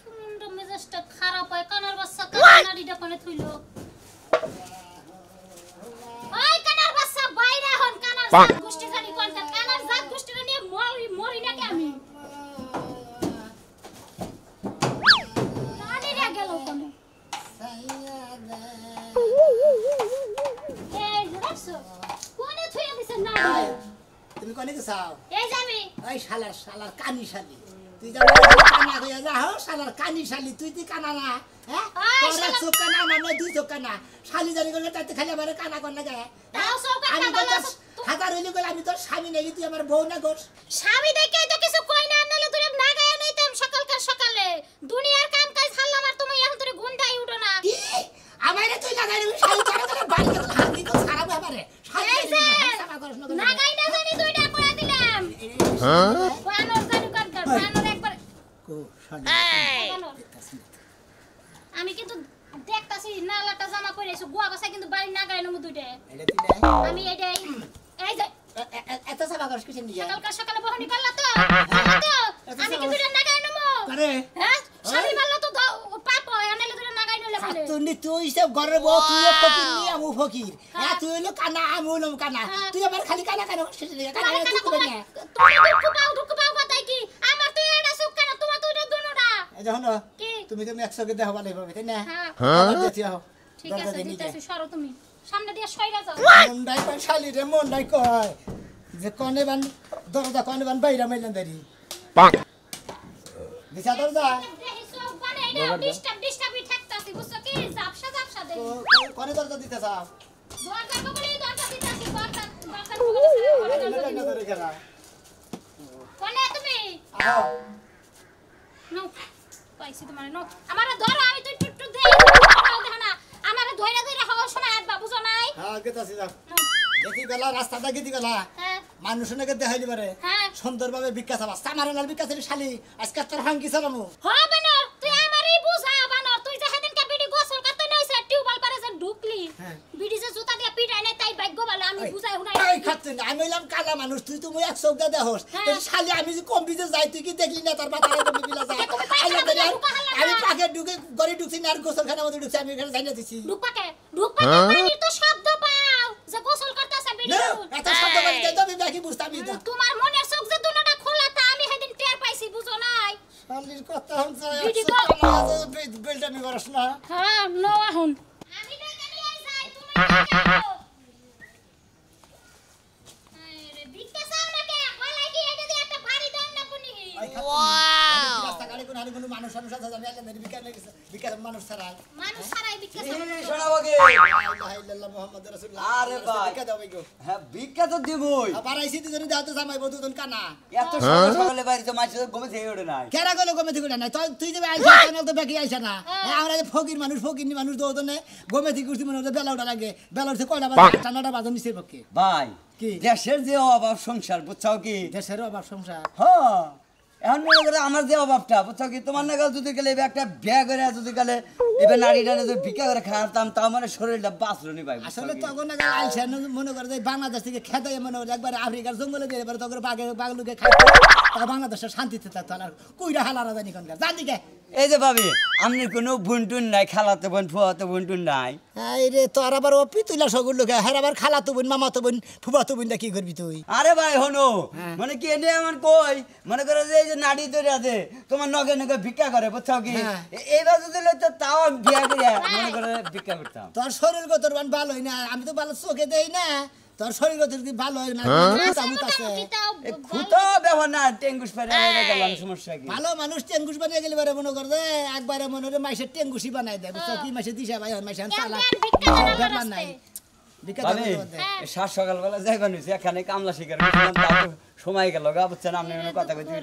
মুন্ডা মেজাজটা খারাপ হয় কানার বাচ্চা কানাড়িটা কোনে থইলো ওই কানার বাচ্চা বাইরে হন কানার জাত গোষ্ঠী জানি কোনটা কানার জাত গোষ্ঠীটা নিয়ে মরি না কে আমি নানিরা গেল কোনে এই দেখছো কোনে থইয়া দিছে না তুমি কোনে গেছাও এই যাবি ওই শালার কানি শালি তুই যা কানা কইয়া যা হো শালার কানি শালি তুই কানা না হ্যাঁ তোরা চোখ কানা মানে দুই চোখ কানা শালি জানি গলে তাতে খালি আমার কানা কোন লাগে তাও সব আমি কথা তো হাজার হইলি গলে আমি তোর স্বামী নেই তুই আমার বউ না গোস স্বামী দেখে তো কিছু কই না আনলে তুই না গায় নইতাম সকালে দুনিয়ার কাম কাজ ছাড়লাম আর তুমি এখন তোর গুন্ডাই উঠো না কি আমারে তুই লাগাই রে শালি তোরা তোরা বাড়ি করে হাতি তো সারা আমারে শালি না গাই না জানি দুইটা করে দিলাম হ্যাঁ বানর জানি কাটকার বানর একবার কো শালি আমি কিন্তু দেখতাছি নালাটা জামা পরেছো গুয়া গসা কিন্তু বাড়ি না গায় নমু দুইটা এটা তুই না আমি এটাই এই যে এত সাবা করছ কিছু নিয়া সকালে বহনি করলা তো আমি কি দুইটা না গায় নমু আরে হ্যাঁ শালি মারলা তো পাপ হয় আনলে দুইটা না গায় নলে বলে তুই সব ঘরের বউ তুই ফকির নি আমু ফকির হ্যাঁ তুই হলো কানা আমু হলো কানা তুই আমার খালি কানা কানা করছিস কানা তুই কই না তুমি দুঃখ পাও কথাই কি আমার তো এটা সুখ কেন তোমার তো এটা দুনোটা এই দেখো না কি তুমি তো একশোকে দেখাবা লাগবে তাই না হ্যাঁ দেখি আও ঠিক আছে দিতেছি সরো তুমি সামনে দিয়ে সইরা যাও মন্ডাই কোন শালি রে মন্ডাই কয় যে কোনে বান দরজা কোনে বান বাইরা মাইলেন দাঁড়ি দিছা দরজা ডিস্টার্বই ঠেকতাছি বুঝছো কি জাপসা দেই কোনে দরজা দিতে চাও দরজা বলে দরজা দিতাছি দরজা কোনে তুমি আও নো পাইছি তোমার নো আমারে ধরো আমি তো টুটু দেই দেখো না আমারে ধইরা হওয়ার সময় আর বাবু জানাই হ্যাঁ গেতাছি যাও দেখি গেলা রাস্তাটা গেদি গেলা হ্যাঁ মানুষ নাকি দেখাইলি পারে হ্যাঁ সুন্দরভাবে ভিক্ষা চাবা সামারানার ভিক্ষা চাইলে শালি আজকে তোর হাঙ্কি চালামু হ্যাঁ বানর তুই আমারই বুঝা বানর তুই যে সেদিন কা বিডি গোসল করতে নইছে টিউবওয়েল পারে যে ঢুকলি বিডি যে জুতা দিয়া পিটাই নাই তাই ভাগ্য ভালো আমি বুঝাই হুনাই এই খাচ্ছে না আমি হইলাম কালা মানুষ তুই তো মই এক চোখটা দেহস শালি আমি যে কম বিজে যাই তুই কি দেখলি না তোর মাথায় কম বিলা যায় আমি পাকে ঢুকে গড়ি ঢুকছি না আর গোসলখানা মধ্যে ঢুকছি আমি এখানে যাই না দিছি ঢুকপাকে পানির তো শব্দ পাও যে গোসল করতেছে বিডি এত শব্দ করে দেই তো আমি দেখি বুঝতামই না তোমার মনের চোখ যে দুটোটা খোলা তা আমি সেদিন টের পাইছি বুঝো নাই শালির কথা হচ্ছে বেলটা আমি করছ না হ্যাঁ নো এখন আমি ডাকে নিয়ে যাই তুমি ডাকে আরে ভিক্ষা চাও না কে বলাই কি এটা দিয়ে একটা ভারী দণ্ড পুনি ওয়াও রাস্তা গাড়ি কোন হারি কোন মানুষ মানুষ আছে আমি আইলাম ভিক্ষা লাগছে ভিক্ষা মানুষ ছাড়াই মানুষ ছাড়াই ভিক্ষা চাও শোনাবো কে লা ইলাহা ইল্লাল্লাহ মুহাম্মাদুর রাসূলুল্লাহ আরে ভাই ভিক্ষা দাও গো হ্যাঁ ভিক্ষা তো দিবই আবার আইছি দুজনে দাও তো জামাই বউ দুজন কানা এত সকালে সকালে বাইরে তো মাছ গমে থেকে ওঠে নাই কেরা গেল গমে থেকে না তুই যে আইছা চ্যানেল তো বাকি আইছা না আমরা যে ফকির মানুষ দৌড়নে গমে থেকে উঠছি মনে বেলা ওটা লাগে বেলা উঠছে কয়টা বাজে 8টা বাজে নিচের পক্ষে ভাই কি দেশের যে অভাব সংসার বুঝছাও কি দেশের অভাব সংসার হ্যাঁ এখন মনে করে আমার যে অভাবটা বুঝছাও কি তোমার নাগাল যদি গেলে একটা ব্যাগ করে যদি গেলে এবার নারীটা যদি ভিক্ষা করে খাওয়াতাম তাও মানে শরীরটা বাঁচলো নি ভাই আসলে তখন আইসা মনে করে যে বাংলাদেশ থেকে খেতে মনে করে একবার আফ্রিকার জঙ্গলে দিয়ে এবার তখন বাঘলুকে খাইতে তা বাংলাদেশের শান্তিতে থাকতো আর কুইরা হালারা জানি কোনকার জানি কে এই যে ভাবি আপনার কোনো বুনটুন নাই খালাতে বোন ফুয়াতে বুনটুন নাই এই রে তোর আবার ও পিতুলা সগুর লোকে হ্যাঁ আবার খালাতো বোন মামাতো বোন ফুফাতো বোন কি করবি তুই আরে ভাই হনো মানে কি এনে আমার কই মনে করে যে এই যে নাড়ি তৈরি আছে তোমার নগে নগে ভিক্ষা করে বুঝছাও কি এইবার যদি লইতো তাও আমি বিয়া করে মনে করে ভিক্ষা করতাম তোর শরীর গতর ভালোই না আমি তো ভালো চোখে দেই না তোর শরীর গতর যদি ভালো হয় না খুতো ব্যবহার না টেঙ্গুস ফেরে গেলাম সমস্যা কি ভালো মানুষ টেঙ্গুস বানিয়ে গেলে বারে মনে করে একবারে মনে করে মাইসের টেঙ্গুসি বানাই দেয় বুঝছো কি মাইসে দিশা ভাই মাইসে চালা ব্যাপার নাই সাত সকালবেলা যাইবা নিছি এখানে কামলা শিকার করছিলাম তাও তো সময় গেল গা বুঝছেন আপনি কথা কইতে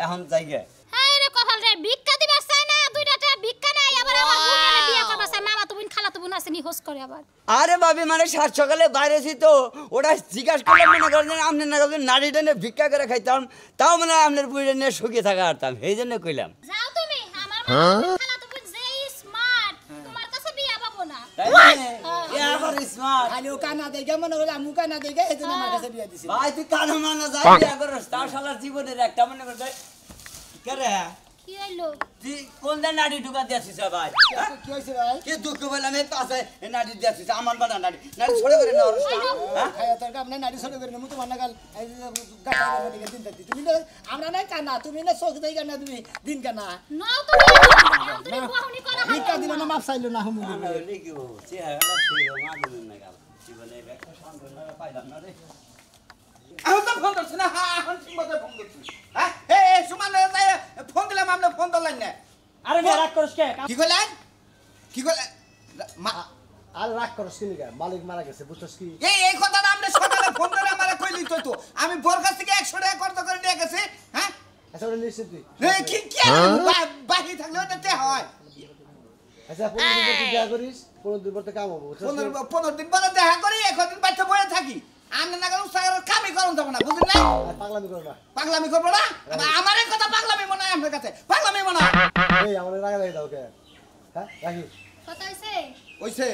এখন যাই গে হ্যাঁ রে কপাল রে ভিক্ষা দিবা চাই না দুইটা ভিক্ষা নাই আবার আমার বোনের বিয়ে করবা চাই মামা তো বোন খালা তো বোন আছে নি হোস করে আবার আরে ভাবি মানে সাত সকালে বাইরেছি তো ওটা জিজ্ঞাসা করলাম মনে করেন আপনি না নারী টেনে ভিক্ষা করে খাইতাম তাও মানে আপনার বুড়ি নিয়ে শুকিয়ে থাকা পারতাম এই জন্য কইলাম যাও তুমি আমার খালা তো বোন যে স্মার্ট তোমার কাছে বিয়ে পাবো না তাই মানে এ আবার স্মার্ট খালি ও কানা দেখে মনে করে আমু কানা দেখে এজন্য আমার কাছে বিয়ে দিছি ভাই তুই কানা মানা যাই বিয়ে করস তাও শালার জীবনের একটা মনে করে কে রে কি হইলো তুই কোন নাড়ি ঢুকা দিয়েছিস ভাই কি হইছে ভাই কি দুঃখ বললাম এই পাশে নাড়ি দিয়েছিস আমার বানা নাড়ি নাড়ি ছড়ে করে না হ্যাঁ খায়া তোর কাম নাই নাড়ি সরে বেরনো মুতো মানা গাল এই গাটা গাটা দিন দিন তুমি না আমরা নাই কানা তুমি না চোখ দেই কানা তুমি দিন কানা নাও তো তুমি বাহুনি করা ভিক্ষা দিল না মাপ চাইলো না হুমু লিখি ও চেহারা সেই মাগুন না গাল জীবনে একটা সন্ধান পাইলাম না রে আমি তো ফোন করছি না হ্যাঁ এখন ঠিক মতো ফোন করছি হ্যাঁ এই সুমান ফোন দিলাম আপনি ফোন ধরলেন না আরে মেয়ে রাগ করিস কে কি করলেন কি করলেন আর রাগ করিস কি লিগা মালিক মারা গেছে বুঝছস কি এই কথাটা আপনি সকালে ফোন করে আমারে কইলি তো আমি বোর কাছ থেকে 100 টাকা কর্ত করে নিয়ে গেছি হ্যাঁ আচ্ছা ওটা নিশ্চিত তুই কি কি বাকি থাকলে ওটাতে হয় আচ্ছা 15 দিন পর দেখা করিস 15 দিন পর তো কাম হবে বুঝছস 15 দিন পরে দেখা করি এখন বাইতে বয়ে থাকি আমি না গেলে উসাগের কামই করুন যাব না বুঝলেন না পাগলামি করো না পাগলামি করব না আমার এই কথা পাগলামি মনে হয় আপনার কাছে পাগলামি মনে হয় এই আমাদের রাগা লাগি দাও কে হ্যাঁ রাখি কথা হইছে ওইছে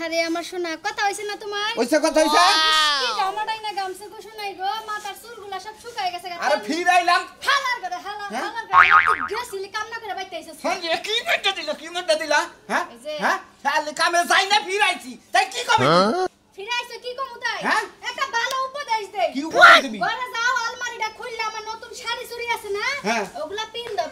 আরে আমার শোনা কথা হইছে না তোমার ওইছে কথা হইছে কি গামাটাই না গামছে কো শোনাই গো মাথার চুলগুলা সব শুকায় গেছে আরে ফির আইলাম হালার করে হালার করে গেছিলি কাম না করে বাইতে আইছিস হ্যাঁ কি মধ্যে দিলা হ্যাঁ এই যে- হ্যাঁ তাহলে কামে যাই না ফির আইছি তাই কি কবে ফিরাইছো কি কমু তাই হ্যাঁ? একটা ভালো উপদেশ দে কি উপদেশ দিবি? ঘরে যাও আলমারিটা খুললে আমার নতুন শাড়ি চুরি আছে না হ্যাঁ। ওগুলা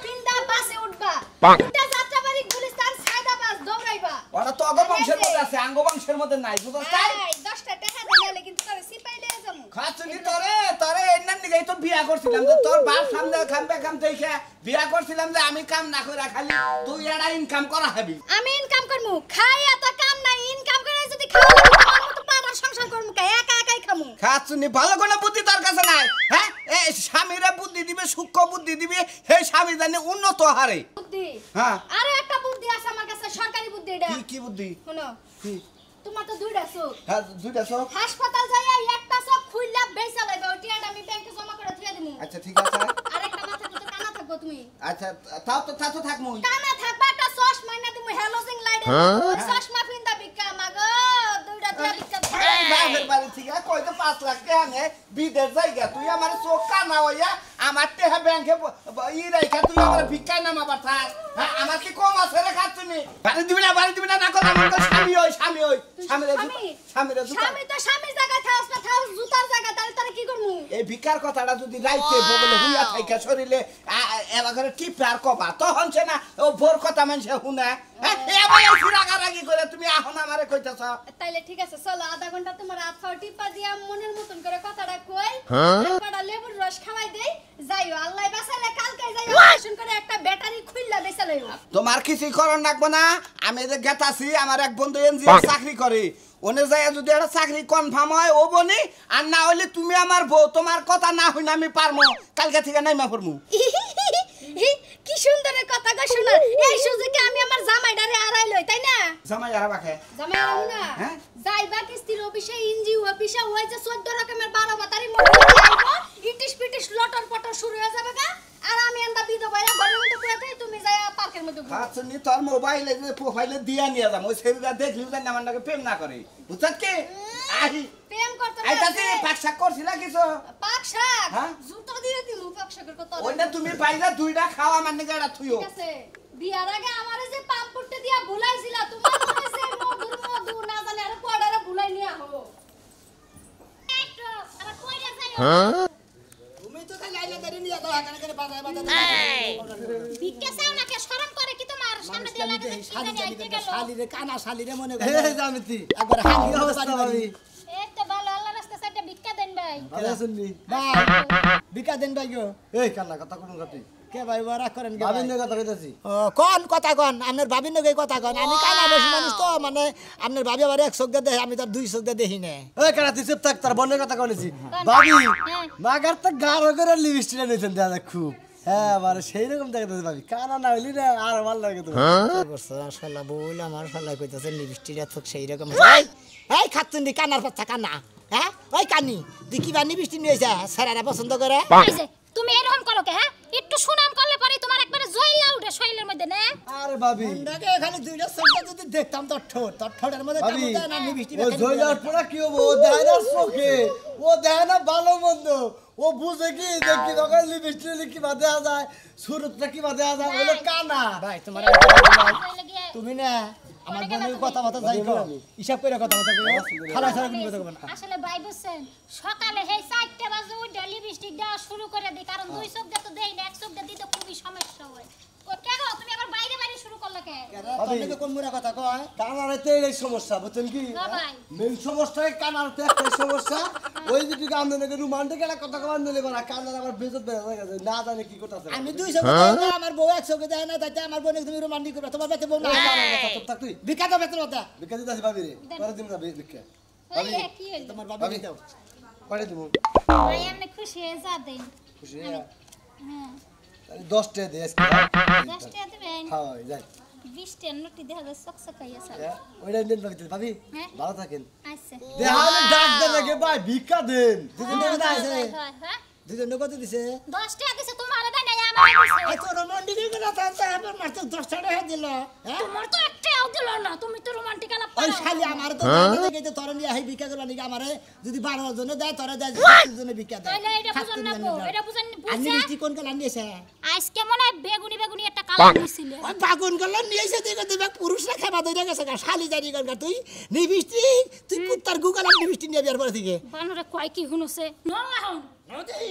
পিন্দা বাসে উঠবা উঠে যাত্রাবাড়ি গুলিস্তান সাইদা বাস দৌড়াইবা ওরা তো অগ বংশের মধ্যে আছে আঙ্গ বংশের মধ্যে নাই বুঝছস তাই এই 10টা টাকা দিলে কিন্তু তোরে সিপাই লয়ে যামু খাচুনি তোরে এন্নার দিকে তো বিয়া করছিলাম যে তোর বাপ সামনে খামবে কাম দেখে বিয়া করছিলাম যে আমি কাম না করে খালি তুই এড়া ইনকাম করা হবি আমি ইনকাম করমু খাই এত কাম নাই ইনকাম করে যদি খাওয়া লাগে তোমার মতো পাড়া সংসার করমু কা একা একাই খামু খাচুনি ভালো কোনো বুদ্ধি তোর কাছে নাই হ্যাঁ এই স্বামীরা বুদ্ধি দিবে সূক্ষ্ম বুদ্ধি দিবে সেই স্বামী জানি উন্নত হারে বুদ্ধি হ্যাঁ আরে একটা বুদ্ধি আছে আমার কাছে সরকারি বুদ্ধি এটা কি বুদ্ধি শুনো কি তোমার তো দুইটা চোখ হ্যাঁ দুইটা সব হাসপাতাল যাইয়া একটা চোখ খুইলা বেচা লাইবা ওই টিয়াটা আমি ব্যাংকে জমা করে থুয়া দিমু আচ্ছা ঠিক আছে আরেকটা মাথা তো কানা থাকবো তুমি আচ্ছা তা তো থাকমু কানা থাকবা একটা চশমা না দিমু হ্যালোজিং লাইট ওই চশমা ফিন্দা বিক্কা মাগো দুইটা টিয়া বিক্কা বাপের বাড়ি থেকে কই তো 5 লাখ টাকা আনে বিদেশ জায়গা তুই আমার চোখ কানা হইয়া আমার টেহা ব্যাংকে ই রাইখা তুই আমার ভিক্ষায় নামা পাঠাস হ্যাঁ আমার কি কম আছে রে খাচ্ছুনি বাড়ি দিবি না কর আমার তো স্বামী হই স্বামীরে স্বামী তো স্বামীর জায়গায় থাকস না থাকস জুতার জায়গায় তাহলে তারে কি করমু এই ভিক্ষার কথাটা যদি রাইতে বগলে হুইয়া থাইকা শরীরে এলা করে টিপ আর কবা তখন সে না ও ভোর কথা মানুষে শুনে হ্যাঁ এবার এই রাগারাগি করে তুমি এখন আমারে কইতাছ তাইলে ঠিক আছে চলো আধা ঘন্টা তোমার হাত ফাও টিপা দিয়া মনের মতন করে কথাটা কই একবারটা লেবুর রস খাওয়াই দেই যাইও আল্লাহ বাঁচাইলে কালকে যাই অপারেশন করে একটা ব্যাটারি খুইলা বেচা লইও তোমার কিছুই করণ লাগবো না আমি যে গেতাছি আমার এক বন্ধু এনজি চাকরি করে ওনে যায় যদি একটা চাকরি কনফার্ম হয় ও বনি আর না হইলে তুমি আমার বউ তোমার কথা না হইনা আমি পারমু কালকে থেকে নাইমা পড়মু কি সুন্দর কথা গো শোনা এই সুযোগে আমি আমার জামাইডারে আড়াই লই তাই না জামাই আর বাকে জামাই আড়াও না হ্যাঁ? যাইবা কিস্তির অফিসে ইনজি অফিসে ওই যে 14 রকমের 12 বাতারি মহিলা আইবো ইটিস পিটিস লটর পটর শুরু হয়ে যাবে গা আর আমি এন্ডা বিধবাইয়া ঘরের মধ্যে পুরাতে তুমি যায়া পার্কের মধ্যে ঘুরো আচ্ছা নি তোর মোবাইলে যে প্রোফাইলে দিয়া নিয়ে যাম ওই ছেলেটা দেখলিও জানি আমার নাকি প্রেম না করে বুঝছস কি আহি প্রেম করতে আইতাছি পাকশা করছিলা কিছু পাকশাক হ্যাঁ? জুতো দিয়ে দিমু পাকশাকের কথা ওইটা তুমি পাইলা দুইটা খাওয়া মানে গাড়া থুইও ঠিক আছে বিয়ার আগে আমারে যে পাম্প করতে দিয়া ভুলাইছিলা তোমার মনে সে মধু না জানি আর পড়ারে ভুলাই নিয়া হো একটু আবার কইরা যাই তুমি তো খালি আইলা দাঁড়িয়ে নিয়ে দাও কানে কানে বাজায় ভিক্ষা চাও না কে শরম করে কি তোমার সামনে দিয়ে লাগে শালিরে কানা শালিরে মনে করে এই জামিতি একবার হাঙ্গি কি অবস্থা ভাবি এই তো ভালো আল্লাহ রাস্তা সাইডে ভিক্ষা দেন ভাই ভালো আছেন নি ভাই বিকা দেন ভাই গো এই কান্না কথা কোন কথা কে ভাই ওরা করেন কে ভাবিন ভাই? কথা কইতাছি ও, কোন কথা কোন আপনার ভাবির নগে কথা কোন আমি কানা বসি মানুষ তো মানে আপনার ভাবি আবার এক চোখ দিয়ে দেখে আমি তার দুই চোখ দিয়ে দেখি না এই কানা তুই চুপ থাক তার বনের কথা কইছি ভাবি হ্যাঁ। মাগার তো গাঢ় করে লিপস্টিক নিছেন দাদা খুব হ্যাঁ মানে সেই রকম দেখাতে ভাবি কানা না হইলি না আর ভালো লাগে তো মাশাআল্লাহ বউল আমার শালা কইতাছে লিপস্টিক এত সেই রকম এই খাতুন্ডি কানার পাতা কানা হ্যাঁ ওই কানি তুই কি বানি বৃষ্টি নিয়েছে স্যারেরা পছন্দ করে এই যে তুমি এরকম করো কে হ্যাঁ একটু সুনাম করলে পরে তোমার একবারে জয়লা উঠে শরীরের মধ্যে না আরে ভাবি মুন্ডাকে খালি দুইটা চোখটা যদি দেখতাম তোর ঠোঁটের মধ্যে ভাবি কামড় দেয় না নিবিষ্টি ও জয়লার পড়া কি হবো ও দেয় না চোখে ও দেয় না ভালো মন্দ ও বুঝে কি যে কি দরকার লিপস্টিক কি বাদে যায় সুরতটা কি বাদে যায় বলে কানা ভাই তোমার কইলে গিয়ে তুমি না আমার বোনের কথা যাই গো হিসাব করে কথা কইও খালা ছাড়া কোনো কথা কইবে না আসলে ভাই বুঝছেন সকালে হেই 4টা বাজে উঠে লিপস্টিক দেওয়া শুরু করে দেই কারণ দুই চোখ দিয়ে তো দেই না এক চোখ দিয়ে দিতে খুবই সমস্যা হয় ও কেন তুমি আবার বাইরে বাইরে শুরু করলে কে তুমি কোন মুরা কথা কয় কানারেতে এই সমস্যা বুঝছেন কি না ভাই মেন সমস্যাই কানারতে একটা সমস্যা ওই যেটুকু আমাদের রোমান্টিক একটা কথা কবার নিলে না কানার আবার বেজত বেড়ে গেছে না জানে কি করতেছে আমি 200 দেয় না আমার বউ 100 দেয় না তাইতে আমার বোন তুমি রোমান্টিক করবে তোমার বেতে বউ না তুই বিকা দাও বেতন কথা বিকা দিতে ভাবি রে করে দিন না বিকা ওই কি হইলো তোমার বাবা দাও করে দিব ভাই এমনি খুশি হয়ে যা দেন খুশি হ্যাঁ 10 টা দে আজকে 10 টাকা দিবেন হ্যাঁ যাই 20 টাকা নোটি দেখা যায় সকসকাইয়া স্যার ওইটা দিন ভাবি হ্যাঁ ভালো থাকেন আচ্ছা দেহালে ডাক দেন লাগে ভাই ভিক্ষা দেন দুজন কথা আছে হ্যাঁ দুজন কত দিছে 10 টাকা দিছে তোমার আলাদা নাই আমার দিছে এত রোমান্টিক কথা আছে আমার মাত্র 10 টাকা দিল হ্যাঁ তোমার তো একটাও দিল না তুমি তো রোমান্টিক আলাপ ওই শালি আমার তো দেখে তো তোর নিয়ে আহি ভিক্ষা করলা নাকি আমারে যদি 12 জনে দেয় তোরে দেয় 10 জনে ভিক্ষা দেয় তাইলে এটা বুঝন না গো এটা বুঝন আমি বুঝা মিষ্টি কোন কালা নিয়েছে আজকে মনে হয় বেগুনি একটা কালার দিছিল ওই বাগুন কালা নিয়েছে দেখে তুমি পুরুষরা খাবা দইরা গেছে শালি জানি করগা তুই নিবিষ্টি তুই কুত্তার গুগালা নিবিষ্টি নিয়ে বিয়ার পরে থেকে বানরে কয় কি হুনছে ন এখন নদী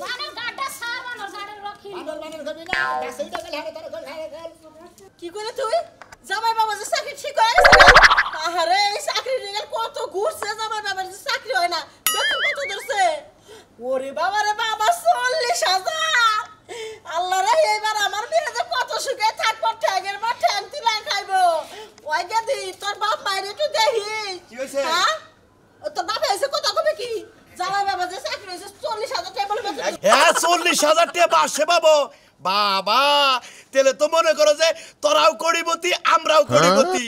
বানর গাড্ডা সার বানর গাডের রখি বানর বানর খাবি না গাছে উঠে গেল হারে তোর ঘর হারে গেল কি করে তুই জামাই বাবা যে চাকরি ঠিক হয়ে গেছে আরে এই চাকরি রেগাল কত ঘুরছে জামাই বাবার যে চাকরি হয় না বেতন কত ধরছে ওরে বাবা রে বাবা 40,000 আল্লাহ রে এইবার আমার মেয়ে যে কত সুখে থাকবো ঠ্যাঙের মা ঠ্যাং তুলে খাইবো ওই গেদি তোর বাপ মাইরে একটু দেখি কি হইছে? হ্যাঁ ও তোর বাপ এসে কথা কবে কি জামাই বাবা যে চাকরি হয়েছে 40,000 টাকা বলে বেতন হ্যাঁ 40,000 টাকা বাসে পাবো বাবা তাহলে তো মনে করো যে তোরাও করিবতি আমরাও করিবতি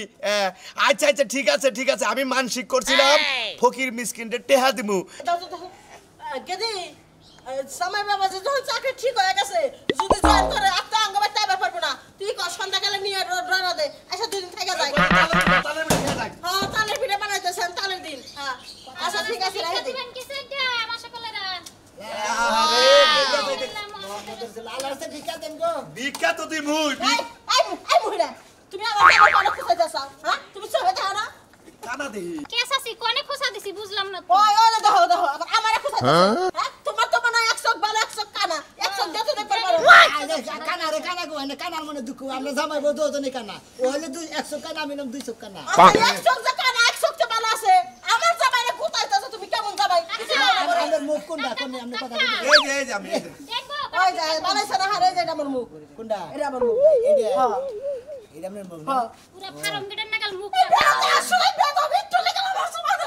আচ্ছা আচ্ছা ঠিক আছে আমি মানসিক করছিলাম ফকির মিসকিনদের টেহা দিমু গেদি জামাই বাবা যে যখন চাকরি ঠিক হয়ে গেছে যদি জয়েন করে আত্মা অঙ্গ বাইতে আবার পারবো না তুই সন্ধ্যাকালে নিয়ে রওনা দে আচ্ছা 2 দিন থেকে যাই হ্যাঁ তালের পিঠা বানাইতেছেন তালের দিন হ্যাঁ আচ্ছা ঠিক আছে রাখে দিন দিবেন কি সেটা আমার সকলেরা আল্লাহর কাছে ভিক্ষা দেন গো ভিক্ষা তো দিমু এই মহিলা তুমি আমার জামাই বাবা খুঁজাইতেছ হ্যাঁ তুমি সবে দাও না কানা দেহি কেসাসি কোনে খোসা দিছি বুঝলাম না ওই ওই দেখো দেখো আবার আমারে খুঁজাইতেছ হ্যাঁ তোমার তো মনে হয় 100 ভালো 100 কানা 100 যত দেখতে পারো কানা রে কানা গো না কানার মনে দুঃখ আমরা জামাই বউ দুজনে কানা ও হলে 100 কানা আমি নাম 200 কানা 100 যে কানা 100 তে ভালো আছে আমার জামাইরে খুঁজাইতেছ তুমি কেমন জামাই আমার মুখ কোনটা কোন আমরা কথা বলি এই যে আমি এই যে। দেখবো ওই যায় বানাইছে না হারে যায় আমার মুখ কোনটা এটা আমার মুখ এটা হ্যাঁ এটা আমার মুখ হ্যাঁ পুরো ফার্ম গিটার নাগাল মুখ আসলে বেদব একটু লেগে আমার সমাজ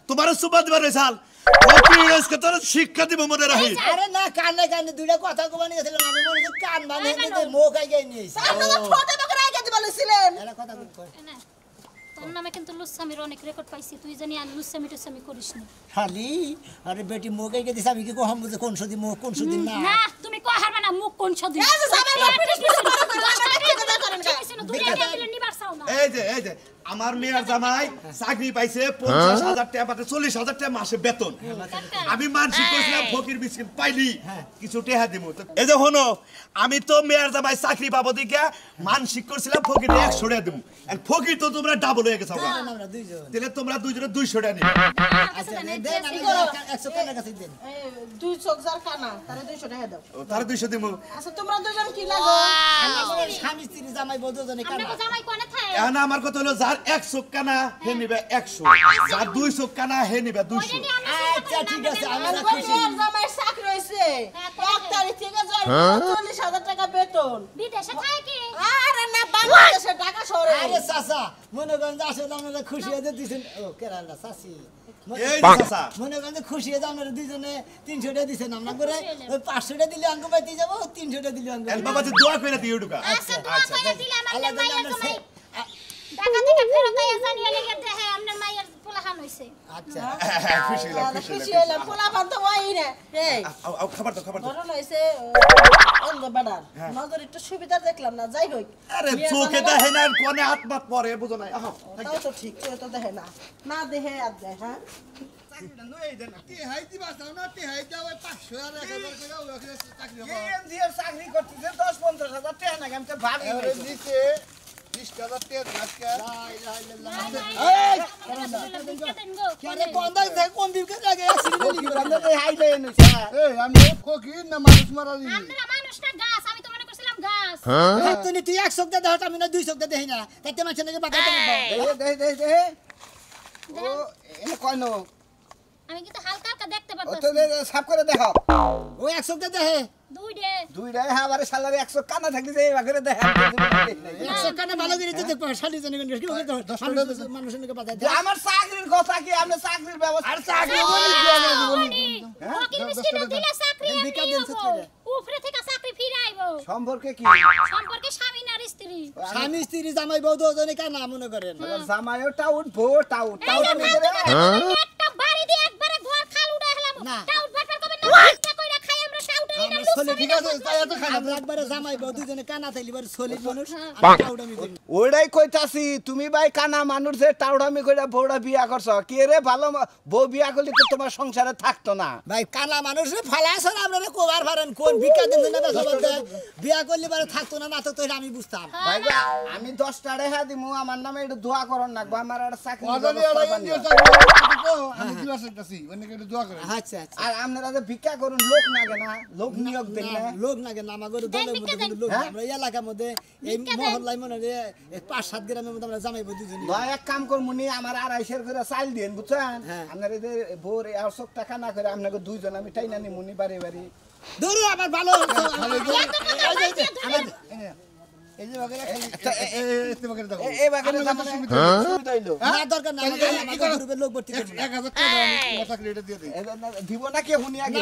তোমার সুবাদ দিবার সাল ফকির আজকে তোর শিক্ষা দিব মনে রাখি আরে না কানে কানে দুইটা কথা কবানি গেছিলাম আমি মনে হচ্ছে কান মানে মুখ আইগাই নিয়েছি আপনারা ছোট বকরা আগে বলেছিলেন এরা কথা কই না তোর নামে কিন্তু লুসামির অনেক রেকর্ড পাইছি তুই জানি আর লুসামি টুসামি করিস না খালি আরে বেটি মুখ আইগে দিছ আমি কি কম বুঝে কোন সুদি মুখ কোন সুদি না না তুমি কই হারবা না মুখ কোন সদি এই যে জামাই বাবা পিটিস পিটিস বড় করে আমার থেকে বের করেন না দুনিয়া নিবার চাও না এই যে আমার মেয়ের জামাই চাকরি পাইছে 50,000 টাকা পাতে 40,000 টাকা মাসে বেতন আমি মানসিক করেছিলাম ফকির মিসকিন পাইলি কিছু টেহা দিমু এই যে হনো আমি তো মেয়ের জামাই চাকরি পাবো দিকে মানসিক করেছিলাম ফকির 100 টাকা দিমু আর ফকির তো তোমরা ডাবল হয়ে গেছো আমরা দুইজন তাহলে তোমরা দুইজনে 200 টাকা নিবে আচ্ছা দেন আমি 100 কানা কাছে দেন দুই চোখ যার কানা তারে 200 টাকা দাও তার 200 দিমু আচ্ছা তোমরা দুজন কি লাগো আমার স্বামী স্ত্রী জামাই বউ দুজনে কানা আমরা জামাই কোনে থাকে এখন আমার কথা হলো যার 100 কানা হে নিবে 100 যার 200 কানা হে নিবে 200 আচ্ছা ঠিক আছে আমরা খুশি আমার জামাই চাকরি হইছে 1 তারিখ থেকে জয়েন 40,000 টাকা বেতন বিদেশে থাকে কি আরে না বাংলাদেশে ঢাকা শহরে আরে চাচা মনে করেন যে আসলে আমরা খুশি হয়ে দিছেন ও কেরালা চাচি এই যে চাচা মনে করেন যে খুশি হয়ে আমরা দুজনে 300 টাকা দিছেন আমরা করে 500 টাকা দিলে অঙ্ক পাইতে যাব 300 টাকা দিলে অঙ্ক এল বাবা যে দোয়া কইরা দিও ঢুকা আচ্ছা দোয়া করে দিলাম আল্লাহ আপনার জানে মায়ের আমরা জামাই ঢাকা থেকে ফেরত আইয়া জানিয়ে লেগে দেহে আপনার মায়ের পোলাহান হইছে আচ্ছা খুশি হলাম, খুশি খুশি হলাম। হইলাম পোলাপান তো ওই না এই আও, খাবার দাও, খাবার দাও। ধরুন হইছে অন্ধ বেড়ার নজর একটু সুবিধা দেখলাম না যাই হোক আরে মেয়ের চোখে জামাই দেখে না, আর কোনে হাত মাত পরে, বুঝো নাই? আহো, তাও তো ঠিক কেউ তো দেখে না না দেখে আর দেয় হ্যাঁ টেহাই দিবা চাও না টেহাই দাও 500 আর 1000 টাকা ওখানে চাকরি হবে এনজিওর চাকরি করতেছে 10-15 হাজার টাকা নাকি আমি তো ভাবি এবারে নাই। দিতে 20000 টাকা আজকে আরে বন্ধ থেকে কোন দিকে লাগে অ্যাক্সিডেন্ট লিখে আমরা তো হাইলে এনেছি এই আমি ফকির না মানুষ মারালি আপনারা মানুষ না গাছ আমি তো মনে করছিলাম গাছ তুই তুই এক সপ্তাহ দেহ আমি না 2 সপ্তাহ দেই না তাতে মাছ নাকি বাধা দেব দে ও এনে কয় নো আমি কিন্তু হালকা হালকা দেখতে ও তো পারতাছি সাফ করে দেখো ও এক সপ্তাহ দেহে দুইডে দুইটাই হাবারে সালারে 100 কানা থাকলে যে এই করে দেখে এক সপ্তাহ ভালো করে দিতে দেখো শালি জানি কোন কি বলতো মানুষের নাকি বাধা দেয় আমার চাকরির কথা কি আমরা চাকরির ব্যবস্থা আর চাকরি ফকির মিসকিনের দিলে চাকরি দেন বিকা এমনি দেন হবো। চাকরি। উপরে থেকে চাকরি ফিরাইবো সম্পর্কে কি সম্পর্কে স্বামী আর স্ত্রী স্বামী স্ত্রী জামাই বউ দুজনে কানা মনে করেন জামাইও টাউট বউ টাউট এই টাউট যে ফালতু একটা বাড়ি দিয়ে একবারে ঘর খাল উড়াই হলাম না। টাউট বাটবার কবে না ভিক্ষা কইরা খাই আমরা টাউটাই না আমরা চলে ঠিক আছে তাই এত খাই আমরা একবারে জামাই বউ দুজনে কানা থাইলি বারে সলিড মানুষ আর টাউডামি করি ওইটাই কইতাছি তুমি ভাই কানা মানুষ যে টাউডামি কইরা বউটা বিয়া করছ কে রে ভালো বউ বিয়া করলে তো তোমার সংসারে থাকতো না ভাই কানা মানুষ ফালাছ না আমরা কোবার ফারেন কোন ভিক্ষা দেন না সবার বিয়া করলে বারে থাকতো না না তো আমি বুঝতাম ভাই গো, আমি 10 টাকা হ্যাঁ দিমু আমার নামে একটু দোয়া করন না গো আমার একটা চাকরি ওখানে ব্যবস্থা আর বানিয়ে। ইন্ডিয়া চাকরি তো আমি দিবা চাইতাছি অনেক একটু দোয়া করে আচ্ছা আচ্ছা আর আপনারা যে ভিক্ষা করুন লোক নাগে না লোক নিয়োগ দেন না লোক নাকি না আমাদের দলের মধ্যে কোনো লোক নাই। আমরা এই এলাকার মধ্যে এই মহল্লায় মনে হয় 5-7 গ্রামের মধ্যে আমরা জামাই বউ দুজনে ভাই এক কাম করমুনি আমার 250 করে চাল দেন বুঝছেন হ্যাঁ। আপনার এই যে বোর আর 100 টাকা না করে আপনাকে দুইজন আমি টাইনা নিমুনি বাড়ি বাড়ি দূর আবার ভালো এই যে বাগেরা খালি এতে বাগেরা দেখো এই বাগানে জামানে সুবিধা হইলো না দরকার না আমাদের গ্রুপের লোক ভর্তি করব 1000 টাকা আমি চাকরি এটা দিয়ে দেই দিব না কে হুনি আগে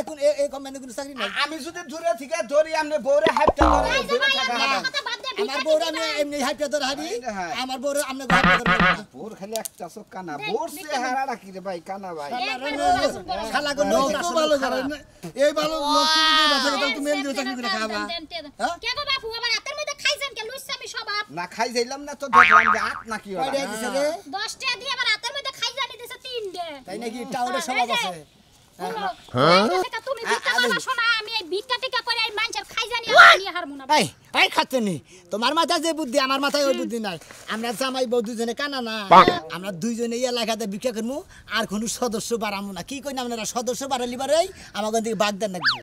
এখন এই কোম্পানিতে কোনো চাকরি নাই আমি যদি দূরে থেকে ধরি আপনি বউরে হাইপটা ধরে দূরে থাকা হবে না। কথা বাদ দে আমার বউর আমি এমনি হাইপে ধরে হাবি হ্যাঁ। আমার বউর আপনি হাইপে ধরে বোর খালি একটা চোখ কানা বোর চেহারাটা কি রে ভাই কানা ভাই শালা গো লোক লোক তো ভালো করে না এই ভালো লোক তুমি বাসা কথা তুমি এমনি চাকরি করে খাবা কে গো বাপু আবার হাতের মধ্যে খাইছেন কে লুইছামি স্বভাব না খাই যাইলাম না তো দেখলাম যে হাত নাকি ওরা কয়টা দিছে রে 10 টাকা দিয়ে আবার হাতের মধ্যে খাই জানি দিছে 3 ডে তাই নাকি টাউনের স্বভাব আছে তুমি ভিক্ষা করো শোনা আমি এই ভিক্ষা টিকা করে এই মানুষের খাই জানি নিয়ে হারমু না এই এই খাচ্ছে নি তোমার মাথায় যে বুদ্ধি আমার মাথায় ওই বুদ্ধি নাই আমরা জামাই বউ দুজনে কানা না আমরা দুইজনে এই এলাকাতে ভিক্ষা করবো আর কোনো সদস্য বাড়াবো না কি কই না আপনারা সদস্য বাড়ালি বাড়াই আমাকে থেকে বাদ দেন নাকি